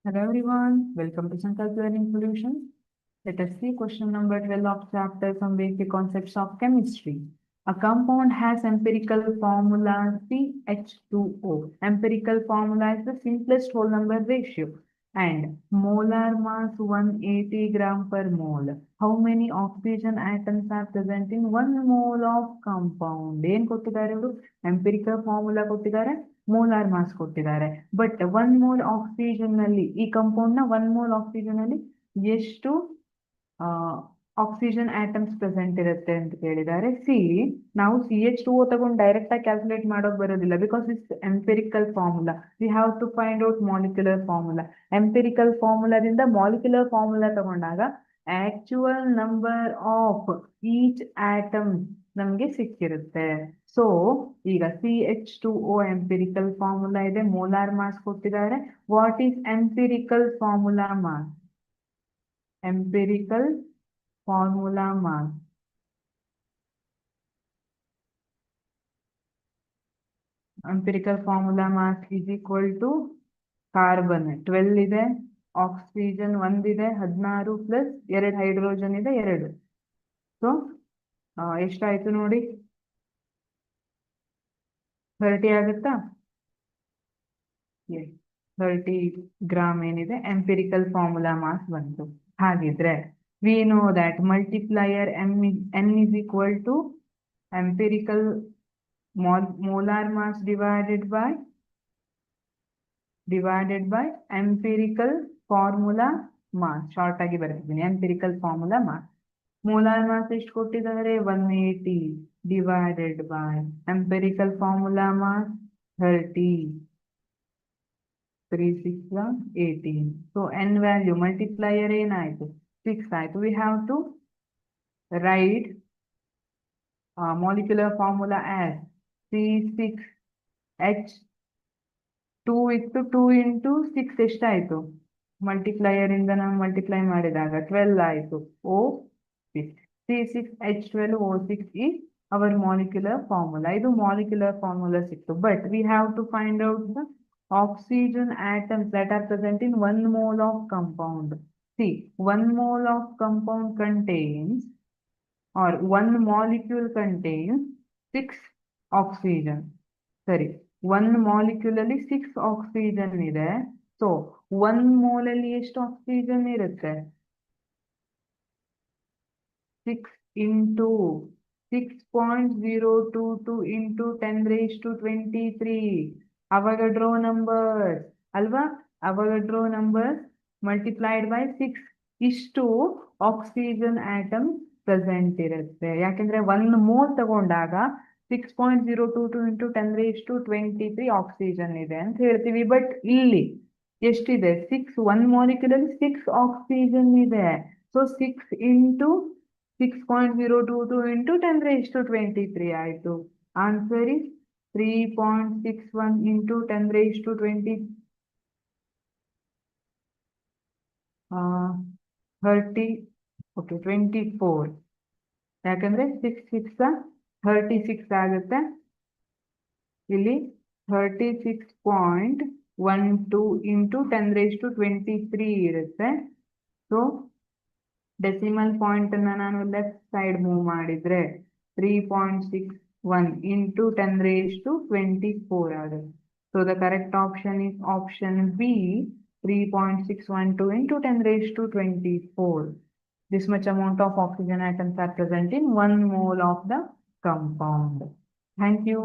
Hello everyone, welcome to Sankalp Learning Solutions. Let us see question number 12 of chapter Some Basic Concepts of Chemistry. A compound has empirical formula CH2O. Empirical formula is the simplest whole number ratio and molar mass 180 gram per mole. How many oxygen atoms are present in 1 mole of compound? ಏನು ಕೊಟ್ಟಿದ್ದಾರೆ ಅವರು? Empirical formula ಕೊಟ್ಟಿದ್ದಾರೆ, molar mass ಕೊಟ್ಟಿದ್ದಾರೆ. But 1 mole oxygen ನಲ್ಲಿ ಈ compound ನ 1 mole oxygen ಅಲ್ಲಿ ಎಷ್ಟು ಆಕ್ಸಿಜನ್ ಆಟಮ್ಸ್ ಪ್ರೆಸೆಂಟ್ ಇರುತ್ತೆ ಅಂತ ಕೇಳಿದ್ದಾರೆ. ನಾವು CH2O ತಗೊಂಡು ಡೈರೆಕ್ಟ್ ಆಗಿ ಕ್ಯಾಲ್ಕುಲೇಟ್ ಮಾಡೋಕ್ ಬರೋದಿಲ್ಲ, because it's empirical formula. We have to find out molecular formula. Empirical ಫಾರ್ಮುಲಾದಿಂದ ಮಾಲಿಕ್ಯುಲರ್ ಫಾರ್ಮುಲಾ ತಗೊಂಡಾಗ actual number of each atom ನಮ್ಗೆ ಸಿಕ್ಕಿರುತ್ತೆ. ಸೊ ಈಗ CH2O ಎಂಪಿರಿಕಲ್ ಫಾರ್ಮುಲಾ ಇದೆ, ಮೋಲಾರ್ ಮಾಸ್ ಕೊಟ್ಟಿದ್ದಾರೆ. What is empirical formula mass? empirical formula mass. Empirical formula mass is equal to carbon 12 ಇದೆ, oxygen 1 ಇದೆ 16 plus 2 hydrogen ಇದೆ 2. So ಎಷ್ಟಾಯ್ತು ನೋಡಿ, 30 ಆಗುತ್ತಾ? 30 ಗ್ರಾಮ್ ಏನಿದೆ ಎಂಪಿರಿಕಲ್ ಫಾರ್ಮುಲಾ ಮಾಸ್ ಬಂತು. ಹಾಗಿದ್ರೆ we know that multiplier n is equal to empirical molar mass divided by empirical formula mass. Short ಆಗಿ ಬರ್ತಿದ್ದೀನಿ, empirical formula mass. molar mass ಎಷ್ಟು ಕೊಟ್ಟಿದ್ದಾರೆ? 180 divided by empirical formula mass 30. 3 6 18. So n value multiplier ಏನಾಯ್ತು? 6 ಆಯ್ತು. We have to write molecular formula as C6H2 ಇತ್ತು, 2 into 6 ಎಷ್ಟಾಯ್ತು? Multiplier ಇಂದ ನಾವು multiply ಮಾಡಿದಾಗ 12 ಆಯ್ತು. O6. C6H12O6 is our molecular formula. ಇದು molecular formula ಸಿಕ್ತು. But we have to find out the oxygen atoms that are present in 1 mole of compound. See, 1 mole of compound contains, or 1 molecule contains 6 oxygen. Sorry, 1 molecule ಅಲ್ಲಿ 6 oxygen ಇದೆ. So 1 mole ಅಲ್ಲಿ ಎಷ್ಟು oxygen ಇರುತ್ತೆ? 6 into 6.022 into 10 raised to 23. Avogadro numbers ಅಲ್ವಾ? Avogadro numbers multiplied by 6. ಇಷ್ಟು oxygen atom present ಇರುತ್ತೆ. ಯಾಕೆಂದ್ರೆ 1 mole ತಗೊಂಡಾಗ 6.022 into 10 raised to 23 ಆಕ್ಸಿಜನ್ ಇದೆ ಅಂತ ಹೇಳ್ತೀವಿ. ಬಟ್ ಇಲ್ಲಿ ಎಷ್ಟಿದೆ? 6. 1 ಮಾಲಿಕ್ಯೂಲ್ ಅಲ್ಲಿ 6 ಆಕ್ಸಿಜನ್ ಇದೆ. So 6 into 6.022 into 10 raised to 23 ಆಯ್ತು. Answer is 3.61 into 10 raised to 24. ಯಾಕಂದ್ರೆ 6 6 36 ಆಗುತ್ತೆ. ಇಲ್ಲಿ 36.12 into 10 raised to 23 ಇರುತ್ತೆ. ಸೊ ಡೆಸಿಮಲ್ ಪಾಯಿಂಟ್ ಅನ್ನ ನಾನು ಲೆಫ್ಟ್ ಸೈಡ್ ಮೂವ್ ಮಾಡಿದ್ರೆ 3.61 into 10 raised to 24 ಆಗುತ್ತೆ. So the correct option is option B, 3.612 into 10 raised to 24. This much amount of oxygen atoms are present in 1 mole of the compound. Thank you.